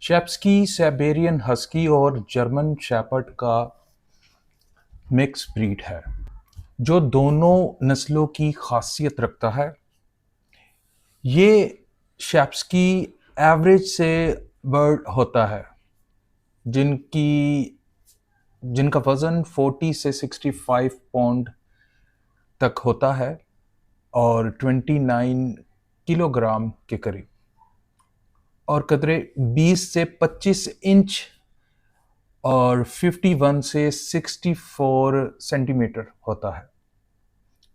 शेप्सकी Siberian husky और German shepherd का mix breed है जो दोनों नस्लों की खासियत रखता है। ये शेप्सकी एवरेज से बर्ड होता है जिनकी जिनका वज़न 40 से 65 पाउंड तक होता है और 29 किलोग्राम के करीब, और कदरे 20 से 25 इंच और 51 से 64 सेंटीमीटर होता है।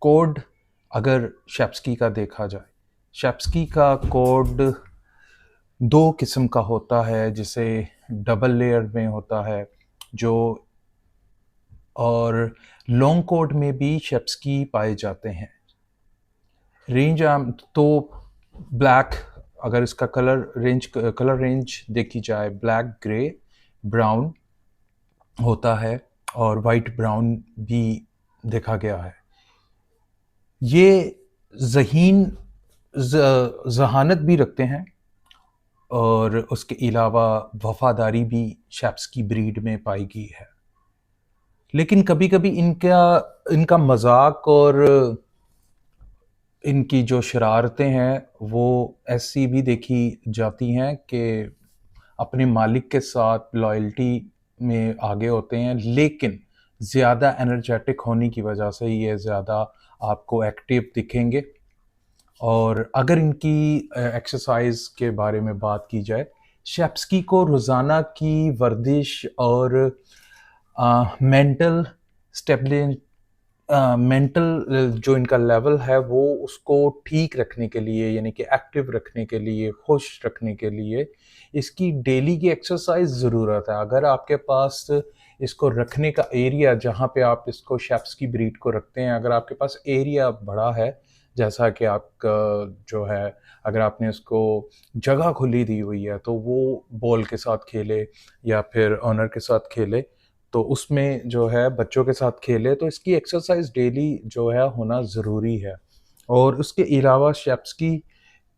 कोड अगर शेप्सकी का देखा जाए, शेप्सकी का कोड दो किस्म का होता है, जिसे डबल लेयर में होता है जो, और लॉन्ग कोड में भी शेप्सकी पाए जाते हैं। रेंज तो ब्लैक, अगर इसका कलर रेंज देखी जाए, ब्लैक, ग्रे, ब्राउन होता है और वाइट ब्राउन भी देखा गया है। ये जहानत भी रखते हैं और उसके अलावा वफादारी भी शेप्सकी ब्रीड में पाई गई है। लेकिन कभी कभी इनका मजाक और इनकी जो शरारतें हैं वो ऐसी भी देखी जाती हैं कि अपने मालिक के साथ लॉयल्टी में आगे होते हैं, लेकिन ज़्यादा एनर्जेटिक होने की वजह से ये ज़्यादा आपको एक्टिव दिखेंगे। और अगर इनकी एक्सरसाइज के बारे में बात की जाए, शेप्सकी को रोज़ाना की वर्जिश और मेंटल जो इनका लेवल है वो उसको ठीक रखने के लिए, यानी कि एक्टिव रखने के लिए, खुश रखने के लिए इसकी डेली की एक्सरसाइज ज़रूरत है। अगर आपके पास इसको रखने का एरिया, जहाँ पे आप इसको शेप्सकी ब्रीड को रखते हैं, अगर आपके पास एरिया बड़ा है, जैसा कि आपका जो है, अगर आपने उसको जगह खुली दी हुई है तो वो बॉल के साथ खेले या फिर ऑनर के साथ खेले, तो उसमें जो है बच्चों के साथ खेले, तो इसकी एक्सरसाइज डेली जो है होना ज़रूरी है। और उसके अलावा शेप्सकी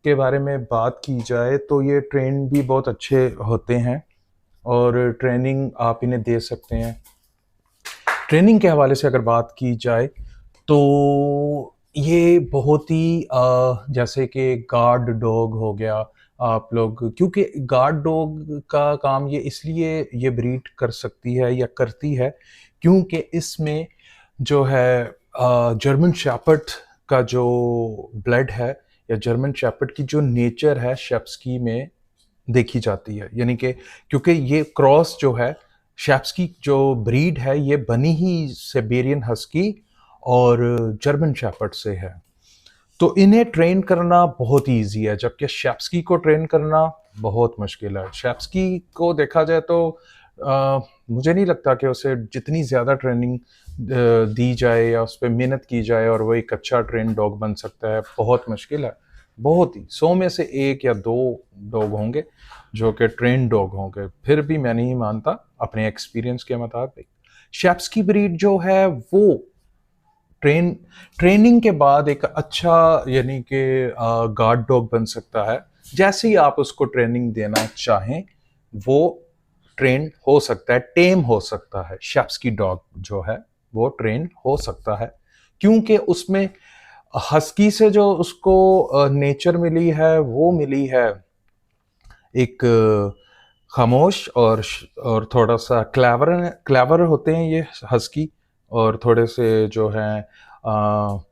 के बारे में बात की जाए तो ये ट्रेन भी बहुत अच्छे होते हैं और ट्रेनिंग आप इन्हें दे सकते हैं। ट्रेनिंग के हवाले से अगर बात की जाए तो ये बहुत ही जैसे कि गार्ड डॉग हो गया, आप लोग, क्योंकि गार्ड डॉग का काम ये इसलिए ये ब्रीड कर सकती है या करती है क्योंकि इसमें जो है जर्मन शेपर्ड का जो ब्लड है या जर्मन शेपर्ड की जो नेचर है शेप्सकी में देखी जाती है। यानी कि क्योंकि ये क्रॉस जो है, शेप्सकी जो ब्रीड है ये बनी ही साइबेरियन हस्की और जर्मन शेपर्ड से है, तो इन्हें ट्रेन करना बहुत ही ईजी है, जबकि शेप्सकी को ट्रेन करना बहुत मुश्किल है। शेप्सकी को देखा जाए तो मुझे नहीं लगता कि उसे जितनी ज़्यादा ट्रेनिंग दी जाए या उस पर मेहनत की जाए और वो एक अच्छा ट्रेन डॉग बन सकता है, बहुत मुश्किल है। बहुत ही 100 में से 1 या 2 डॉग होंगे जो कि ट्रेन डॉग होंगे, फिर भी मैं नहीं मानता अपने एक्सपीरियंस के मुताबिक। शेप्सकी ब्रीड जो है वो ट्रेनिंग के बाद एक अच्छा, यानी कि गार्ड डॉग बन सकता है। जैसे ही आप उसको ट्रेनिंग देना चाहें वो ट्रेन हो सकता है, टेम हो सकता है। शेप्सकी डॉग जो है वो ट्रेन हो सकता है क्योंकि उसमें हस्की से जो उसको नेचर मिली है वो मिली है एक खामोश और थोड़ा सा क्लेवर होते हैं ये हस्की, और थोड़े से जो हैं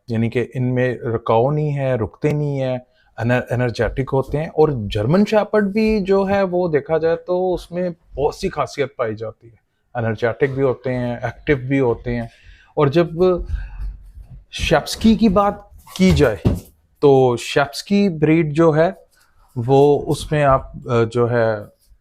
यानी कि इनमें रुकाव नहीं है, रुकते नहीं है, एनर्जेटिक होते हैं। और जर्मन शेपर्ड भी जो है वो देखा जाए तो उसमें बहुत सी खासियत पाई जाती है, एनर्जेटिक भी होते हैं, एक्टिव भी होते हैं। और जब शेप्सकी की बात की जाए तो शेप्सकी ब्रीड जो है वो उसमें आप जो है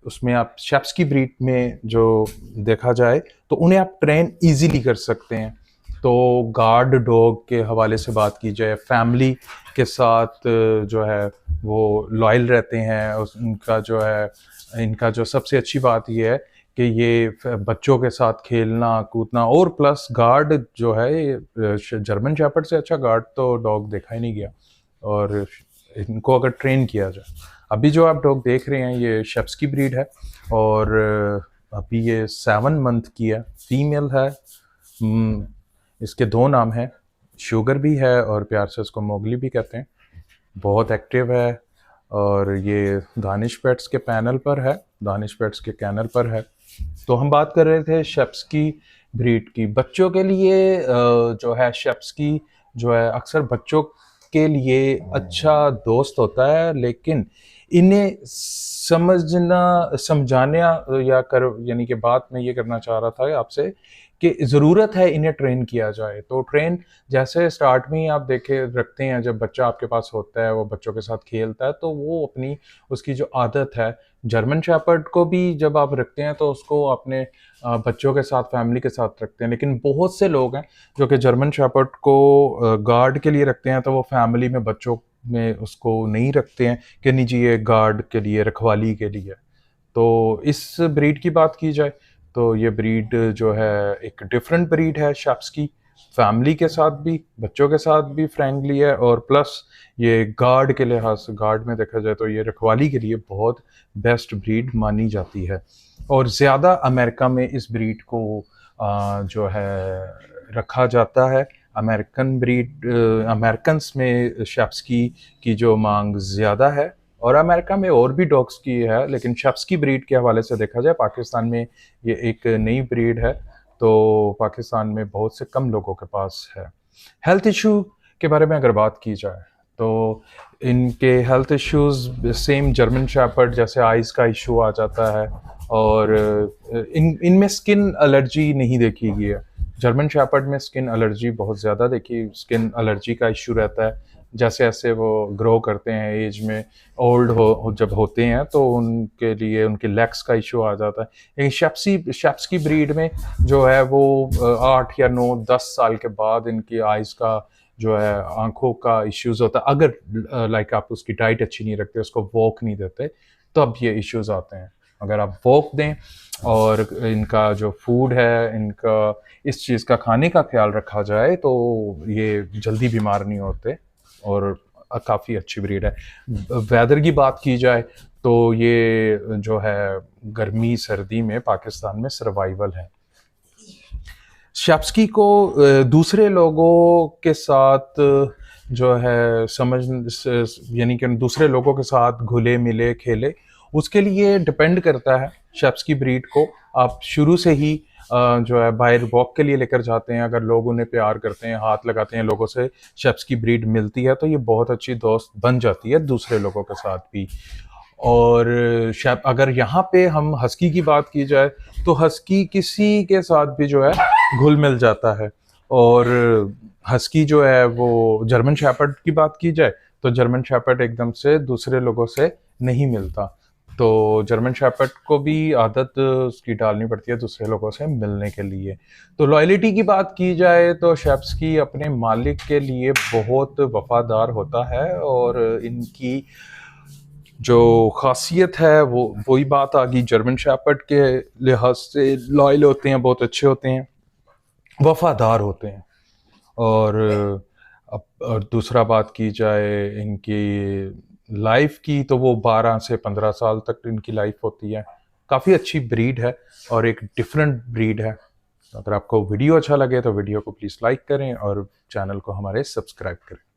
उसमें आप शेप्सकी ब्रीड में जो देखा जाए तो उन्हें आप ट्रेन इजीली कर सकते हैं। तो गार्ड डॉग के हवाले से बात की जाए, फैमिली के साथ जो है वो लॉयल रहते हैं। उनका जो है, इनका जो सबसे अच्छी बात ये है कि ये बच्चों के साथ खेलना कूदना, और प्लस गार्ड जो है, जर्मन शेपर्ड से अच्छा गार्ड तो डॉग देखा ही नहीं गया, और इनको अगर ट्रेन किया जाए। अभी जो आप डॉग देख रहे हैं ये शेप्सकी ब्रीड है और अभी ये 7 मंथ की है, फीमेल है। इसके 2 नाम हैं, शुगर भी है और प्यार से इसको मोगली भी कहते हैं। बहुत एक्टिव है और ये दानिश पेट्स के पैनल पर है, दानिश पेट्स के चैनल पर है। तो हम बात कर रहे थे शेप्सकी ब्रीड की। बच्चों के लिए जो है शेप्सकी जो है अक्सर बच्चों के लिए अच्छा दोस्त होता है, लेकिन इन्हें समझाने या कर यानी कि बात मैं ये करना चाह रहा था आपसे कि ज़रूरत है इन्हें ट्रेन किया जाए। तो ट्रेन जैसे स्टार्ट में ही आप देखे रखते हैं, जब बच्चा आपके पास होता है वो बच्चों के साथ खेलता है तो वो अपनी उसकी जो आदत है, जर्मन शेपर्ड को भी जब आप रखते हैं तो उसको अपने बच्चों के साथ फैमिली के साथ रखते हैं। लेकिन बहुत से लोग हैं जो कि जर्मन शेपर्ड को गार्ड के लिए रखते हैं, तो वो फैमिली में बच्चों में उसको नहीं रखते हैं कि नहीं जी ये गार्ड के लिए, रखवाली के लिए। तो इस ब्रीड की बात की जाए तो ये ब्रीड जो है एक डिफरेंट ब्रीड है शेप्सकी, फैमिली के साथ भी बच्चों के साथ भी फ्रेंडली है और प्लस ये गार्ड के लिहाज से, गार्ड में देखा जाए तो ये रखवाली के लिए बहुत बेस्ट ब्रीड मानी जाती है। और ज़्यादा अमेरिका में इस ब्रीड को जो है रखा जाता है। अमेरिकन ब्रीड, अमेरिकन्स में शेप्सकी की जो मांग ज़्यादा है और अमेरिका में और भी डॉग्स की है, लेकिन शेप्सकी ब्रीड के हवाले से देखा जाए पाकिस्तान में ये एक नई ब्रीड है, तो पाकिस्तान में बहुत से कम लोगों के पास है। हेल्थ इशू के बारे में अगर बात की जाए तो इनके health issues same German shepherd जैसे आइज़ का इशू आ जाता है और इनमें स्किन एलर्जी नहीं देखी गई है। जर्मन शेपर्ड में स्किन एलर्जी बहुत ज़्यादा देखी, स्किन एलर्जी का इशू रहता है। जैसे जैसे वो ग्रो करते हैं एज में, ओल्ड जब होते हैं तो उनके लिए उनके लेग्स का इशू आ जाता है। लेकिन शेप्सकी ब्रीड में जो है वो 8 या 9 10 साल के बाद इनकी आइज़ का जो है आंखों का इश्यूज होता है। अगर लाइक आप उसकी डाइट अच्छी नहीं रखते, उसको वॉक नहीं देते, तब ये इश्यूज आते हैं। अगर आप वॉक दें और इनका जो फूड है, इनका इस चीज़ का खाने का ख्याल रखा जाए तो ये जल्दी बीमार नहीं होते और काफ़ी अच्छी ब्रीड है। वेदर की बात की जाए तो ये जो है गर्मी सर्दी में पाकिस्तान में सर्वाइवल है। शेप्सकी को दूसरे लोगों के साथ जो है यानी कि दूसरे लोगों के साथ घुले मिले खेले, उसके लिए डिपेंड करता है। शेप्सकी ब्रीड को आप शुरू से ही जो है बाहर वॉक के लिए लेकर जाते हैं, अगर लोग उन्हें प्यार करते हैं, हाथ लगाते हैं लोगों से, शेप्सकी ब्रीड मिलती है तो ये बहुत अच्छी दोस्त बन जाती है दूसरे लोगों के साथ भी। और अगर यहाँ पे हम हस्की की बात की जाए तो हस्की किसी के साथ भी जो है घुल मिल जाता है। और हस्की जो है वो जर्मन शेपर्ड की बात की जाए तो जर्मन शेपर्ड एकदम से दूसरे लोगों से नहीं मिलता, तो जर्मन शेपर्ड को भी आदत उसकी डालनी पड़ती है दूसरे लोगों से मिलने के लिए। तो लॉयल्टी की बात की जाए तो शेप्सकी अपने मालिक के लिए बहुत वफादार होता है और इनकी जो खासियत है वो वही बात आ गई, जर्मन शेपर्ड के लिहाज से लॉयल होते हैं, बहुत अच्छे होते हैं, वफादार होते हैं। और दूसरा बात की जाए इनकी लाइफ की तो वो 12 से 15 साल तक इनकी लाइफ होती है। काफ़ी अच्छी ब्रीड है और एक डिफरेंट ब्रीड है। अगर आपको वीडियो अच्छा लगे तो वीडियो को प्लीज़ लाइक करें और चैनल को हमारे सब्सक्राइब करें।